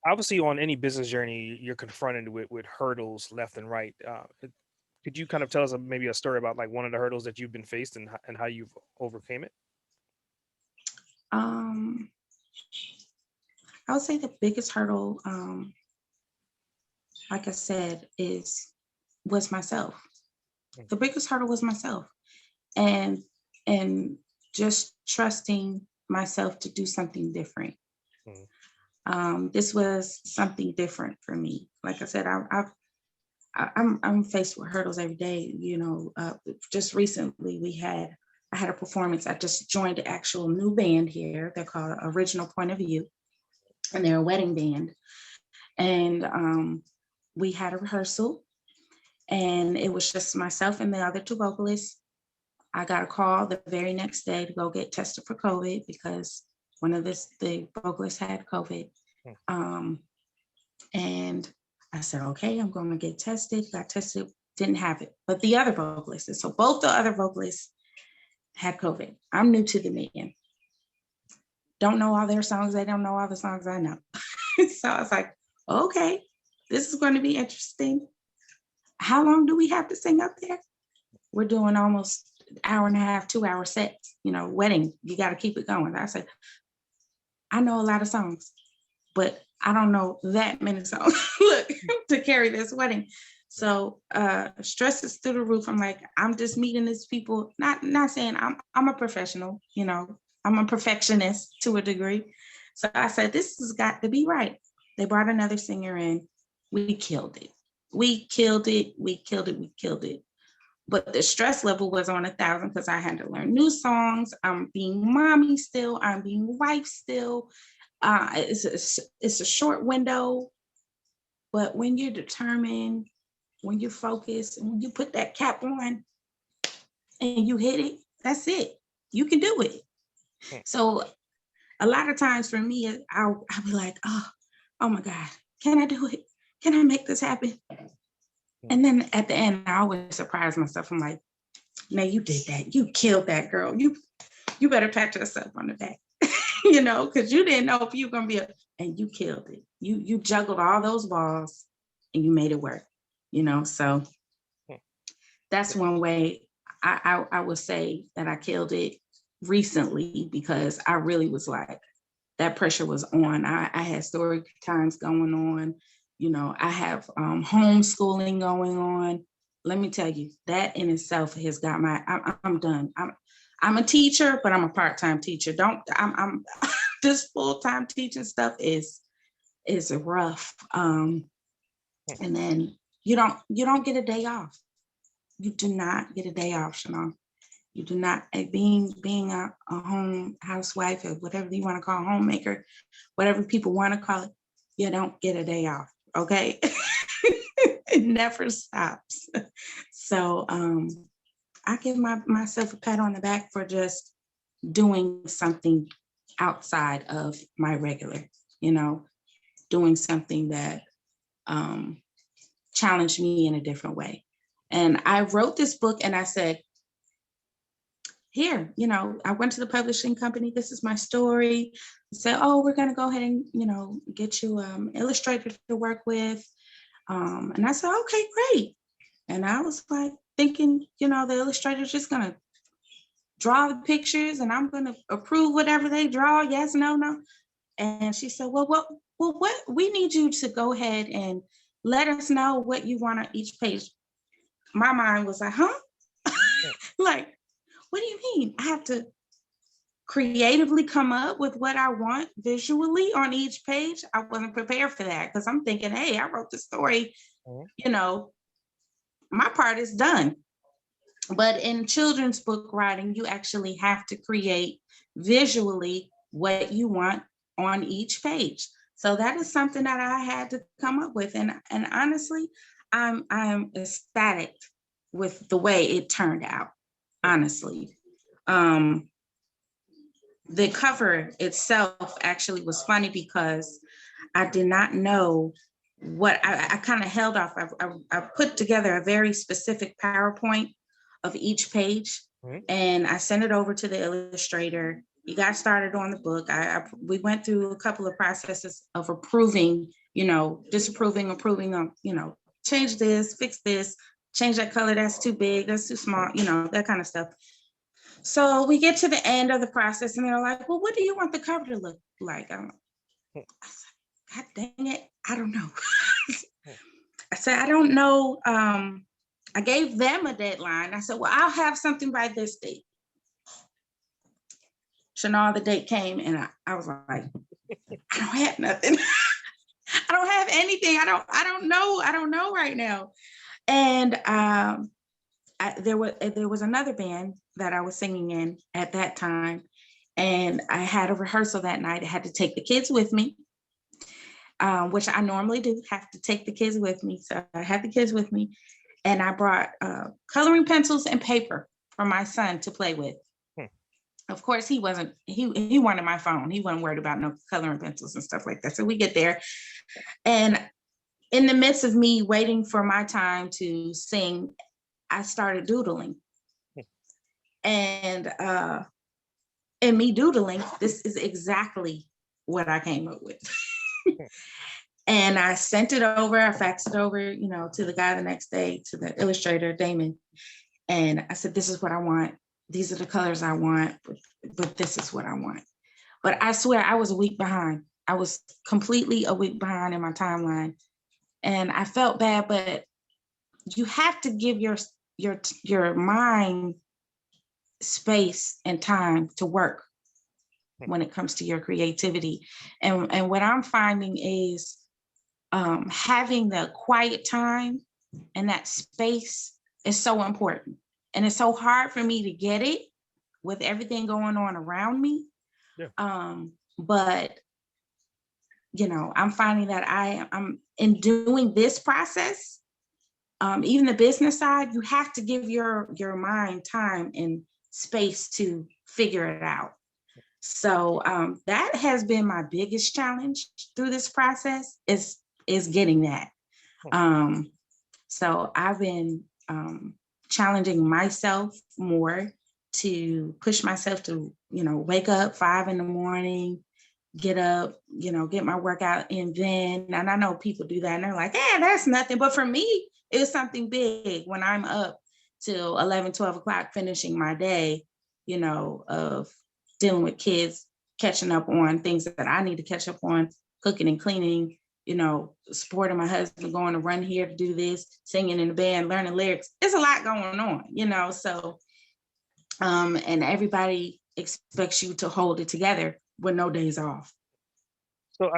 obviously on any business journey, you're confronted with hurdles left and right. Could you kind of tell us maybe a story about like one of the hurdles that you've been faced and how you've overcame it? Um, I would say the biggest hurdle, like I said, was myself. Mm, The biggest hurdle was myself, and and just trusting myself to do something different. mm, This was something different for me. Like I said, I'm faced with hurdles every day. Just recently I had a performance. I just joined an actual new band here. They're called Original Point of View, and they're a wedding band. And we had a rehearsal, and it was just myself and the other two vocalists. I got a call the very next day to go get tested for COVID because one of the vocalists had COVID. mm, Um, and I said, okay, I'm going to get tested. Got tested, didn't have it. But the other vocalists, so both the other vocalists had COVID. I'm new to the band. Don't know all their songs. They don't know all the songs I know. So I was like, okay, this is going to be interesting. How long do we have to sing up there? We're doing almost an hour and a half, 2 hour sets, wedding. You got to keep it going. I said, I know a lot of songs, but I don't know that many songs to carry this wedding. So stress is through the roof. I'm like, I'm just meeting these people, not saying I'm a professional, I'm a perfectionist to a degree. So I said, this has got to be right. They brought another singer in. We killed it. We killed it. We killed it. We killed it. But the stress level was on 1,000 because I had to learn new songs. I'm being mommy still. I'm being wife still. It's a short window. But when you're determined, when you're focused, and when you put that cap on and you hit it, that's it. You can do it. mm, So a lot of times for me, I'll be like, oh my God, can I do it? Can I make this happen? mm. And then at the end, I always surprise myself. I'm like, no, you did that. You killed that girl. You better pat yourself on the back, because you didn't know if you were going to be and you killed it. You juggled all those balls and you made it work, so Mm. that's one way I would say that I killed it recently because I really was like, that pressure was on. I had story times going on. I have homeschooling going on. Let me tell you, that in itself has got I'm done. I'm a teacher, but I'm a part-time teacher. I'm this full-time teaching stuff is rough. Mm. And then you don't get a day off. You do not get a day off, Shannon. You do not, being a home housewife or whatever you want to call homemaker, whatever people want to call it, you don't get a day off. Okay. It never stops. So I give myself a pat on the back for just doing something outside of my regular, doing something that challenged me in a different way. And I wrote this book and I said, here, I went to the publishing company. This is my story. I said, oh, we're going to go ahead and, get you illustrator to work with. And I said, okay, great. And I was like thinking, the illustrator's just going to draw the pictures and I'm going to approve whatever they draw. Yes, no, no. And she said, what we need you to go ahead and let us know what you want on each page. My mind was like, huh? Like, what do you mean? I have to creatively come up with what I want visually on each page? I wasn't prepared for that because I'm thinking, hey, I wrote the story, Mm. My part is done. But in children's book writing, you actually have to create visually what you want on each page. So that is something that I had to come up with. And honestly, I'm ecstatic with the way it turned out, honestly. The cover itself actually was funny because I did not know what I kind of held off. I put together a very specific PowerPoint of each page Mm. and I sent it over to the illustrator. He got started on the book. We went through a couple of processes of approving disapproving, approving of, change this, fix this, change that color, that's too big, that's too small, that kind of stuff. So we get to the end of the process and they're like, well, what do you want the cover to look like? I said, God dang it, I don't know. I said, I don't know. I gave them a deadline. I said, well, I'll have something by this date. Chanel, the date came and I was like, I don't have nothing. I don't have anything. I don't know right now. And there was another band that I was singing in at that time. And I had a rehearsal that night. I had to take the kids with me, which I normally do, have to take the kids with me. So I had the kids with me. And I brought coloring pencils and paper for my son to play with. Of course, he wanted my phone. He wasn't worried about no coloring pencils and stuff like that. So we get there. And in the midst of me waiting for my time to sing, I started doodling. And in me doodling, this is exactly what I came up with. And I sent it over, I faxed it over, to the guy the next day, to the illustrator, Damon. And I said, this is what I want. These are the colors I want, but this is what I want. But I swear I was a week behind. I was completely a week behind in my timeline. And I felt bad, but you have to give your mind space and time to work when it comes to your creativity. And what I'm finding is having the quiet time and that space is so important. And it's so hard for me to get it with everything going on around me. Yeah. But I'm finding that I'm in doing this process, even the business side, you have to give your mind time and space to figure it out. So that has been my biggest challenge through this process is getting that. So I've been challenging myself more to push myself to, wake up 5 a.m, get up, get my workout in then. And I know people do that and they're like, yeah, that's nothing. But for me, it was something big when I'm up till 11, 12 o'clock, finishing my day, of dealing with kids, catching up on things that I need to catch up on, cooking and cleaning, supporting my husband, going to run here to do this, singing in the band, learning lyrics. There's a lot going on, so, and everybody expects you to hold it together with no days off. So